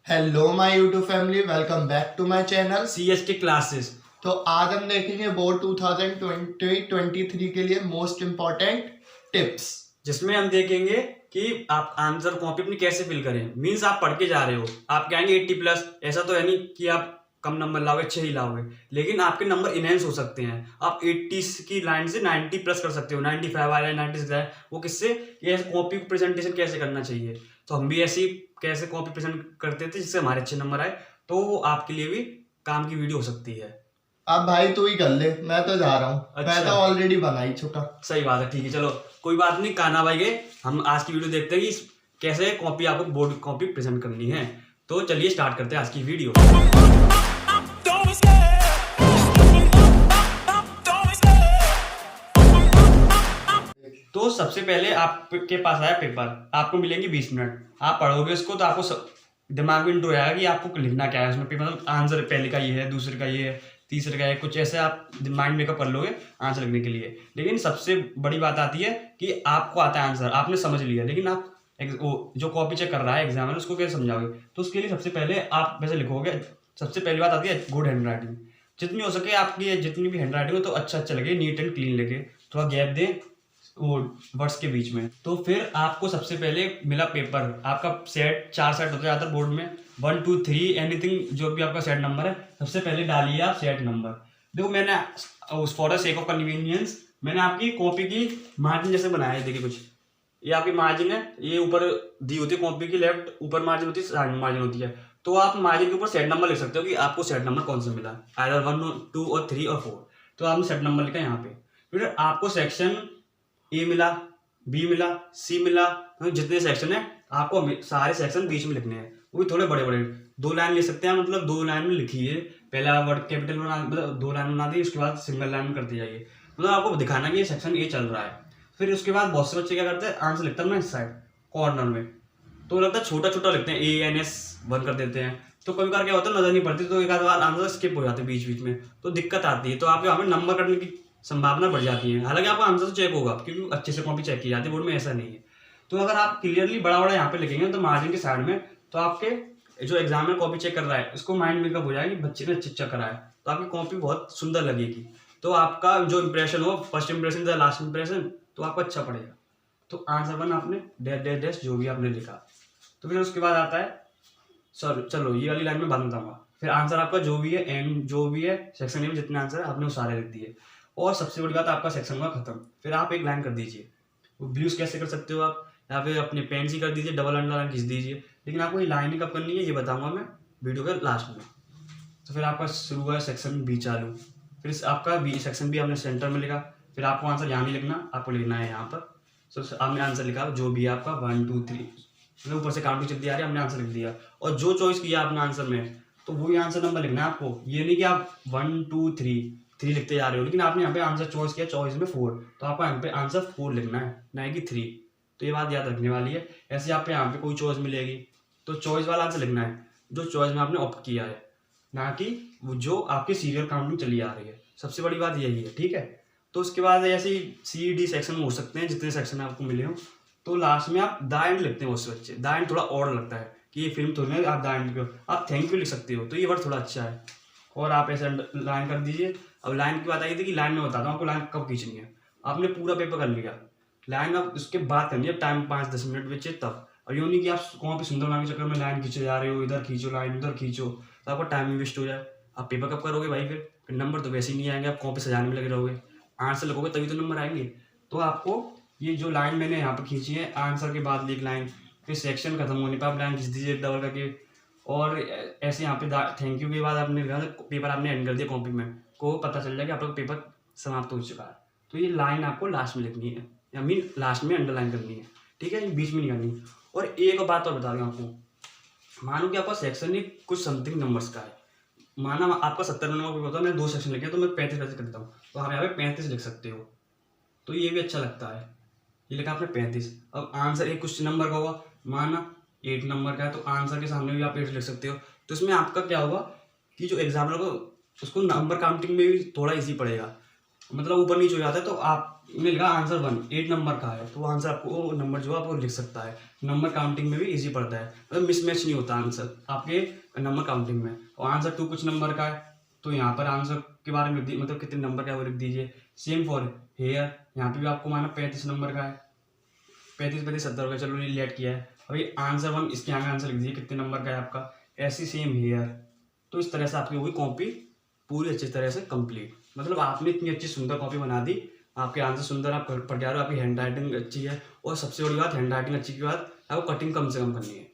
Hello my YouTube family, welcome back to my channel CST classes. तो आज हम देखेंगे बोर्ड 2020-23 के लिए मोस्ट इम्पोर्टेंट टिप्स। जिसमें हम देखेंगे कि आप आंसर कॉपी अपनी कैसे फिल करें। मीन्स आप पढ़ के जा रहे हो, आप कहेंगे 80+, ऐसा तो है नहीं कि आप कम नंबर लाओगे, 6 ही लाओगे, लेकिन आपके नंबर इनहेंस हो सकते हैं। आप 80 की लाइन से 90+ कर सकते हो, 95 आए, 96 आए। वो किससे, ये कॉपी प्रेजेंटेशन कैसे करना चाहिए। तो हम भी ऐसी कैसे कॉपी प्रेजेंट करते थे जिससे हमारे अच्छे नंबर आए, तो वो आपके लिए भी काम की वीडियो हो सकती है। अब भाई तू ही कर ले, मैं तो जा रहा हूँ। अच्छा। मैं तो ऑलरेडी बना ही चुका। सही बात है, ठीक है, चलो कोई बात नहीं। कान्हा भाई के हम आज की वीडियो देखते हैं कि कैसे कॉपी आपको बोर्ड कॉपी प्रेजेंट करनी है। तो चलिए स्टार्ट करते हैं आज की वीडियो। तो सबसे पहले आपके पास आया पेपर, आपको मिलेंगे 20 मिनट। आप पढ़ोगे उसको तो आपको दिमाग में इंट्रो आएगा कि आपको लिखना क्या है उसमें। मतलब आंसर पहले का ये है, दूसरे का ये है, तीसरे का है, कुछ ऐसे आप माइंड मेकअप कर लोगे आंसर लिखने के लिए। लेकिन सबसे बड़ी बात आती है कि आपको आता है आंसर, आपने समझ लिया, लेकिन आप वो जो कॉपी चेक कर रहा है एग्जामिनर, उसको कैसे समझाओगे। तो उसके लिए सबसे पहले आप वैसे लिखोगे। सबसे पहली बात आती है गुड हैंड राइटिंग। जितनी हो सके आपकी जितनी भी हैंड राइटिंग हो तो अच्छा लगे, नीट एंड क्लीन लगे, थोड़ा गैप दे वो वर्ड्स के बीच में। तो फिर आपको सबसे पहले मिला पेपर, आपका सेट 4 सेट होता है बोर्ड में, 1 2 3 एनीथिंग जो भी आपका सेट नंबर है। सबसे पहले डालिए आप सेट नंबर। देखो मैंने उस for the sake of convenience मैंने आपकी कॉपी की मार्जिन जैसे बनाया है। देखिए कुछ ये आपकी मार्जिन है, ये ऊपर दी होती है कॉपी की, लेफ्ट ऊपर मार्जिन होती है, साइड में मार्जिन होती है। तो आप मार्जिन के ऊपर सेट नंबर लिख सकते हो कि आपको सेट नंबर कौन सा मिला, आइदर 1 2 और 3 और 4। तो आपने सेट नंबर लिखा यहाँ पे। फिर आपको सेक्शन ए मिला, बी मिला, सी मिला, तो जितने सेक्शन है आपको सारे सेक्शन बीच में लिखने हैं, वो भी थोड़े बड़े बड़े। 2 लाइन लिख सकते हैं, मतलब 2 लाइन में लिखिए। पहला वर्ड कैपिटल बना, मतलब 2 लाइन बना दी, उसके बाद सिंगल लाइन में करते जाइए। मतलब आपको दिखाना कि ये सेक्शन ए चल रहा है। फिर उसके बाद बहुत से बच्चे क्या करते हैं, आंसर लिखते हैं ना इस साइड कॉर्नर में, तो लगता है छोटा छोटा लिखते हैं, ANS 1 कर देते हैं। तो कभी बार क्या होता है, नजर नहीं पड़ती, तो एक आध बार आंसर स्किप हो जाते हैं बीच बीच में, तो दिक्कत आती है। तो आप यहाँ पे नंबर करने की संभावना बढ़ जाती है। हालांकि आपका आंसर तो चेक होगा क्योंकि अच्छे से कॉपी चेक की जाती है, बोर्ड में ऐसा नहीं है। तो अगर आप क्लियरली बड़ा बड़ा यहाँ पे लिखेंगे तो मार्जिन के साइड में, तो आपके जो एग्जाम में कॉपी चेक कर रहा है उसको माइंड मेकअप हो जाएगी, बच्चे ने अच्छा करा है, तो आपकी कॉपी बहुत सुंदर लगेगी। तो आपका जो इंप्रेशन हो, फर्स्ट इंप्रेशन या लास्ट इंप्रेशन, तो आपको अच्छा पड़ेगा। तो आंसर 1 आपने डैश डैश डैश जो भी आपने लिखा। तो फिर उसके बाद आता है, सर चलो ये वाली लाइन में बाद में बताऊंगा। फिर आंसर आपका जो भी है, एंड जो भी है सेक्शन ए में जितने आंसर है आपने वो सारे लिख दिए। और सबसे बड़ी बात, आपका सेक्शन हुआ खत्म। फिर आप एक लाइन कर दीजिए। वो ब्लूज कैसे कर सकते हो आप, या फिर अपने पेन से कर दीजिए, डबल अंडरलाइन खींच दीजिए। लेकिन आपको ये लाइन कब करनी है ये बताऊंगा मैं वीडियो के लास्ट में। तो फिर आपका शुरू हुआ सेक्शन बी चालू। फिर आपका बी सेक्शन बी आपने सेंटर में लिखा। फिर आपको आंसर यहाँ नहीं लिखना, आपको लिखना है यहाँ पर। तो आपने आंसर लिखा जो भी है आपका 1 2 3, मतलब ऊपर से काउंटिंग चलती आ रही है, हमने आंसर लिख दिया। और जो चॉइस किया आपने आंसर में, तो वही आंसर नंबर लिखना है आपको। ये नहीं कि आप 1 2 3 लिखते जा रहे हो, लेकिन आपने यहाँ पे आंसर चॉइस किया, चॉइस में 4, तो आपको यहाँ पे आंसर 4 लिखना है, ना कि 3। तो ये बात याद रखने वाली है। ऐसे आप यहाँ पे कोई चॉइस मिलेगी तो चॉइस वाला आंसर लिखना है जो चॉइस में आपने ऑप्ट किया है, ना कि वो जो आपकी सीरियल काउंटिंग चली आ रही है। सबसे बड़ी बात यही है, ठीक है। तो उसके बाद ऐसे ही CD सेक्शन हो सकते हैं, जितने सेक्शन आपको मिले हो। तो लास्ट में आप द एंड लिखते हैं बहुत से बच्चे। द एंड थोड़ा और लगता है कि ये फिल्म थोड़ी ना, आप द एंड पे आप थैंक यू लिख सकते हो, तो ये वर्ड थोड़ा अच्छा है। और आप ऐसे लाइन कर दीजिए। अब लाइन की बात आई थी कि लाइन में बताता हूँ आपको लाइन कब खींचनी है। आपने पूरा पेपर कर लिया, लाइन आप उसके बाद करनी है, टाइम 5-10 मिनट बचे तब। और यूँ नहीं कि आप कहाँ पे सुंदर बनाने के चक्कर में लाइन खींचे जा रहे हो, इधर खींचो लाइन, उधर खींचो, तो आपका टाइम वेस्ट हो जाए। आप पेपर कब करोगे भाई, फिर नंबर तो वैसे ही नहीं आएंगे, आप कॉपी सजाने में लगे रहोगे। आंसर लिखोगे तभी तो नंबर आएंगे। तो आपको ये जो लाइन मैंने यहाँ पर खींची है, आंसर के बाद एक लाइन, फिर सेक्शन खत्म होने पर आप लाइन खींच दीजिए डबल करके। और ऐसे यहाँ पे थैंक यू के बाद आपने लिखा पेपर आपने एंड कर दिया कॉपी में, को पता चल जाए कि आपका पेपर समाप्त हो चुका है। तो ये लाइन आपको लास्ट में लिखनी है, या मीन लास्ट में अंडरलाइन करनी है, ठीक है, बीच में नहीं करनी। और एक बात और बता दूँ आपको, मानो कि आपका सेक्शन ही कुछ समथिंग नंबर्स का है। माना आपका 70 नंबर का होता है, मैंने 2 सेक्शन लिखे तो मैं 35 कर देता हूँ, तो आप यहाँ पे 35 लिख सकते हो। तो ये भी अच्छा लगता है। ये लिखा आपने 35। अब आंसर एक कुछ नंबर का होगा, माना 8 नंबर का है, तो आंसर के सामने भी आप 8 लिख सकते हो। तो इसमें आपका क्या होगा कि जो एग्जामिनर को उसको नंबर काउंटिंग में भी थोड़ा इजी पड़ेगा। मतलब ऊपर नीचे हो जाता है, तो आपने लिखा आंसर 1 8 नंबर का है, तो वो आंसर आपको नंबर जो है आपको लिख सकता है। नंबर काउंटिंग में भी इजी पड़ता है, मतलब मिसमैच नहीं होता आंसर आपके नंबर काउंटिंग में। और आंसर 2 कुछ नंबर का है, तो यहाँ पर आंसर के बारे में मतलब कितने नंबर का है वो लिख दीजिए। सेम फॉर हेयर, यहाँ पे भी आपको माना 35 नंबर का है, 35 70 का, चलो लेट किया है। अभी आंसर 1 इसके आगे आंसर लिख दीजिए कितने नंबर का है आपका, ऐसी सेम हेयर। तो इस तरह से आपकी वही कॉपी पूरी अच्छी तरह से कंप्लीट, मतलब आपने इतनी अच्छी सुंदर कॉपी बना दी, आपके आंसर सुंदर आप पढ़ जा रहे हो, आपकी हैंड राइटिंग अच्छी है, और सबसे बड़ी बात हैंड राइटिंग अच्छी की बात आपको कटिंग कम से कम करनी है।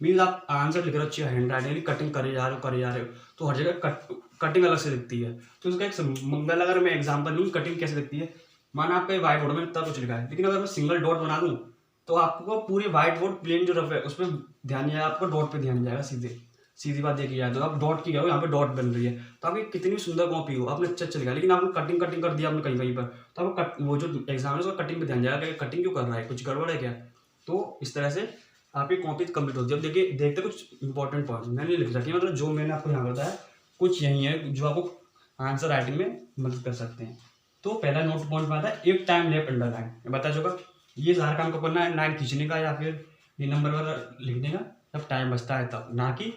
मीन्स आप आंसर लिख रहे हो अच्छी हैंड राइटिंग, कटिंग करे जा रहे हो, तो हर जगह कटिंग अलग से दिखती है। तो उसका एक मंगल, अगर मैं एग्जाम्पल लूँ कटिंग कैसे दिखती है, माना आपका व्हाइट बोर्ड में इतना कुछ लिखा है, लेकिन अगर मैं सिंगल डॉट बना दूँ तो आपको पूरे व्हाइट बोर्ड प्लेन जो रफ है उस पर ध्यान नहीं जाएगा, आपको डॉट पे ध्यान जाएगा। सीधी बात देखी जाए तो आप डॉट की गए हो, यहाँ पे डॉट बन रही है, तो आपकी कितनी सुंदर कॉपी हो, आपने अच्छा लिखा, लेकिन आपने कटिंग कर दिया आपने कहीं कहीं पर, तो आपको वो जो एग्जाम है उसका कटिंग पे ध्यान जाएगा कि कटिंग क्यों कर रहा है, कुछ गड़बड़ है क्या। तो इस तरह से आपकी कॉपी कंप्लीट होती है। अब देखिए देखते कुछ इंपॉर्टेंट पॉइंट मैंने लिख रखी है, मतलब जो मैंने आपको यहाँ बताया कुछ यही है जो आपको आंसर राइटिंग में मदद कर सकते हैं। तो पहला नोट पॉइंट में आता है इफ टाइम लेफ्ट अंडरलाइन, बता चुका, ये सारा काम को करना है, लाइन खींचने का या फिर ये नंबर वगैरह लिखने का जब टाइम बचता है तब, ना कि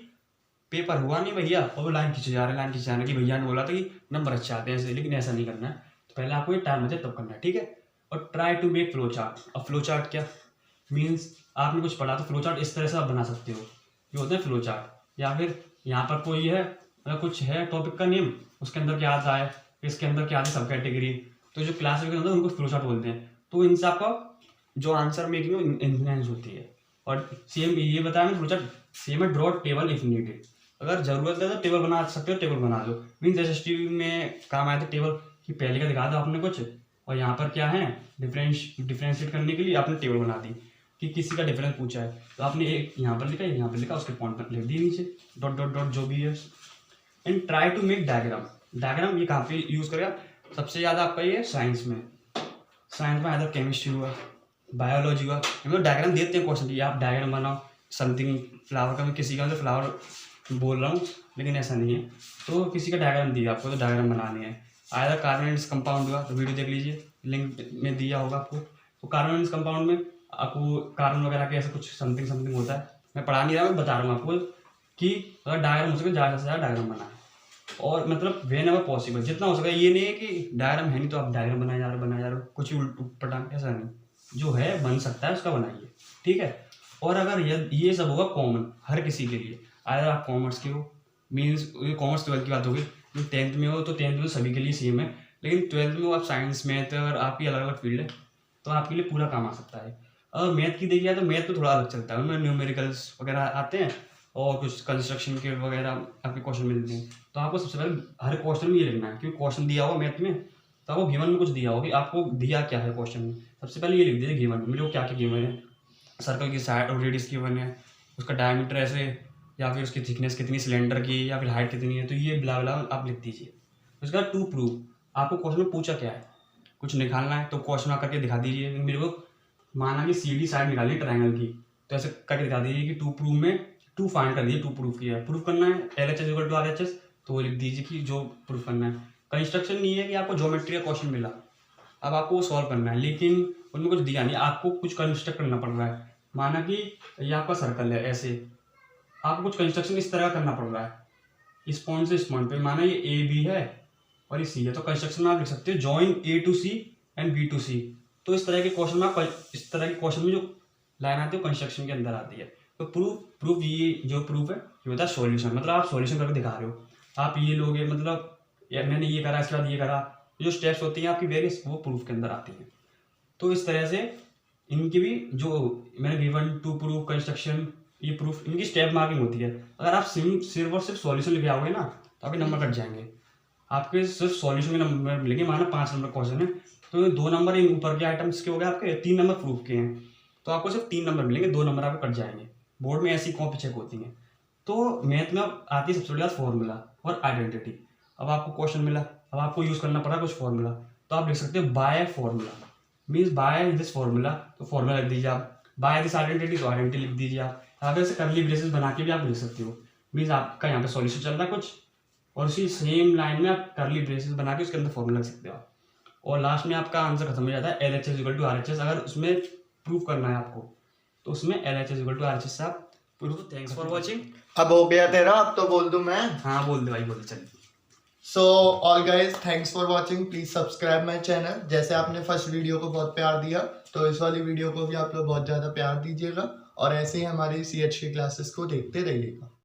पेपर हुआ नहीं भैया और वो लाइन खींचे जा रहे हैं, कि भैया ने बोला था कि नंबर अच्छे आते हैं ऐसे, लेकिन ऐसा नहीं करना है। तो पहले आपको ये टाइम बचे तब करना है, ठीक है। और try to make flow chart. अब फ्लो चार्ट क्या मीन्स, आपने कुछ पढ़ा तो फ्लो चार्ट इस तरह से आप बना सकते हो, ये होता है फ्लो चार्ट। या फिर यहाँ पर कोई है मतलब कुछ है टॉपिक का नेम, उसके अंदर क्या आता है, इसके अंदर क्या आता है सब कैटेगरी, तो जो क्लास के अंदर उनको फ्लो चार्ट बोलते हैं। तो इनसे आपका जो आंसर मेकिंग इन्फ्लुएंस होती है। और सेम ये बताया मैं फ्लो चार्ट सेम है ड्रॉ टेबल इफ नीडेड, अगर जरूरत है तो टेबल बना सकते हो, टेबल बना लो। मीन्स एसएसटी में काम आया था टेबल कि पहले का दिखा था आपने कुछ, और यहाँ पर क्या है डिफ्रेंशिएट करने के लिए आपने टेबल बना दी कि किसी का डिफरेंस पूछा है, तो आपने एक यहाँ पर लिखा, यहाँ पर लिखा, उसके पॉइंट पर लिख दिए नीचे डॉट डॉट डॉट जो भी है। And try to make diagram ये कहाँ पे यूज़ करेगा, सबसे ज़्यादा आपका ये साइंस में आया था, केमिस्ट्री हुआ, बायोलॉजी हुआ, मतलब डायग्राम देते हैं क्वेश्चन की, आप डायग्राम बनाओ समथिंग फ्लावर का, मैं किसी का तो फ्लावर बोल रहा हूँ लेकिन ऐसा नहीं है, तो किसी का डायग्राम दिया आपको तो डायग्राम बनाने हैं। आया था कार्बन कंपाउंड हुआ, तो वीडियो देख लीजिए, लिंक में दिया होगा आपको। तो कार्बन कंपाउंड में आपको कार्बन वगैरह के ऐसा कुछ समथिंग होता है, मैं पढ़ा नहीं रहा, मैं बता रहा हूँ आपको कि अगर डायग्राम हो सके ज़्यादा से ज़्यादा डायग्राम बनाए, और मतलब वेन एवर पॉसिबल जितना हो सके। ये नहीं है कि डायग्राम है नहीं तो आप डायग्राम बनाए जा रहे हो कुछ ही उल्ट पटांग, ऐसा नहीं, जो है बन सकता है उसका बनाइए, ठीक है। और अगर ये सब होगा कॉमन हर किसी के लिए, अगर आप कॉमर्स के हो मीन्स कॉमर्स 12th की बात होगी, 10th में हो तो 10th में सभी के लिए सेम है, लेकिन 12th में हो आप साइंस मैथ अगर आपकी अलग अलग फील्ड है तो आपके लिए पूरा काम आ सकता है। अगर मैथ की देखिए तो मैथ तो थोड़ा अलग चलता है, उनमें न्यूमेरिकल्स वगैरह आते हैं और कुछ कंस्ट्रक्शन के वगैरह आपके क्वेश्चन मिलते हैं। तो आपको सबसे पहले हर क्वेश्चन में ये लिखना है, क्योंकि क्वेश्चन दिया हुआ मैथ में तो आपको गिवन में कुछ दिया होगा कि आपको दिया क्या है क्वेश्चन में, सबसे पहले ये लिख दीजिए गिवन में, मेरे को क्या क्या गिवन है, सर्कल की साइड और रेडियस गिवन है, उसका डायमीटर ऐसे, या फिर उसकी थिकनेस कितनी सिलेंडर की, या फिर हाइट कितनी है, तो ये बिला बिला आप लिख दीजिए। उसके बाद टू प्रूव, आपको क्वेश्चन में पूछा क्या है, कुछ निकालना है तो क्वेश्चन आप करके दिखा दीजिए। मेरे को माना कि CD साइड निकाली ट्रायंगल की, तो ऐसे करके दिखा दीजिए कि टू प्रूव में टू फाइंड कर दीजिए, टू प्रूफ किया है, प्रूफ करना है LHS इक्वल टू RHS, तो वो लिख दीजिए कि जो प्रूफ करना है। कंस्ट्रक्शन नहीं है कि आपको ज्योमेट्री का क्वेश्चन मिला अब आपको वो सॉल्व करना है, लेकिन उनमें कुछ दिया नहीं, आपको कुछ कंस्ट्रक्ट करना पड़ रहा है। माना कि ये आपका सर्कल है, ऐसे आपको कुछ कंस्ट्रक्शन इस तरह करना पड़ रहा है, इस पॉइंट से इस पॉइंट पे, माना ये AB है और ये C है, तो कंस्ट्रक्शन में आप लिख सकते हो join A to C and B to C। तो इस तरह के क्वेश्चन में इस तरह के क्वेश्चन में जो लाइन आती है वो कंस्ट्रक्शन के अंदर आती है। तो प्रूफ ये जो प्रूफ है ये होता है सॉल्यूशन, मतलब आप सॉल्यूशन करके दिखा रहे हो, आप ये लोगे मतलब मैंने ये करा इसके बाद ये करा, जो स्टेप्स होती हैं आपकी वेरियस वो प्रूफ के अंदर आती हैं। तो इस तरह से इनकी भी जो मैंने गिवन टू प्रूफ कंस्ट्रक्शन ये प्रूफ इनकी स्टेप मार्किंग होती है। अगर आप सिर्फ और सिर्फ सॉल्यूशन लेके आओगे ना तो आपके नंबर कट जाएंगे, आपके सिर्फ सॉल्यूशन के नंबर मिलेंगे। माना 5 नंबर क्वेश्चन है तो 2 नंबर इन ऊपर के आइटम्स के हो गए आपके, 3 नंबर प्रूफ के हैं, तो आपको सिर्फ 3 नंबर मिलेंगे, 2 नंबर आपको कट जाएंगे। बोर्ड में ऐसी कॉपी चेक होती हैं। तो मैथ में आती है सबसे बड़ी बात फॉर्मूला और आइडेंटिटी। अब आपको क्वेश्चन मिला, अब आपको यूज़ करना पड़ा कुछ फॉर्मूला, तो आप लिख सकते हो by formula, means by this formula, तो फॉर्मूला लिख दीजिए आप, बाय दिस आइडेंटिटी तो आइडेंटिटी लिख दीजिए आप। यहाँ पे ऐसे करली ब्रेसेस बना के भी आप लिख सकते हो, मीन्स आपका यहाँ पे सॉल्यूशन चल रहा है कुछ और उसी सेम लाइन में आप करली ब्रेसेस बना के उसके अंदर फॉर्मूला लिख सकते हो आप। और लास्ट में आपका आंसर खत्म हो जाता है LHS इक्वल टू RHS। अगर उसमें प्रूफ करना है आपको तो उसमें LHS इक्वल टू RHS से आप प्रूफ। Thanks for watching. अब हो गया तेरा, अब तो बोल दूं मैं। हाँ बोल दे भाई, बोल दे चल। So all guys, thanks for watching. Please subscribe my channel. जैसे आपने फर्स्ट वीडियो को बहुत प्यार दिया तो इस वाली वीडियो को भी आप लोग बहुत ज़्यादा प्यार दीजिएगा और ऐसे ही हमारी CH की क्लासेस को देखते रहिएगा।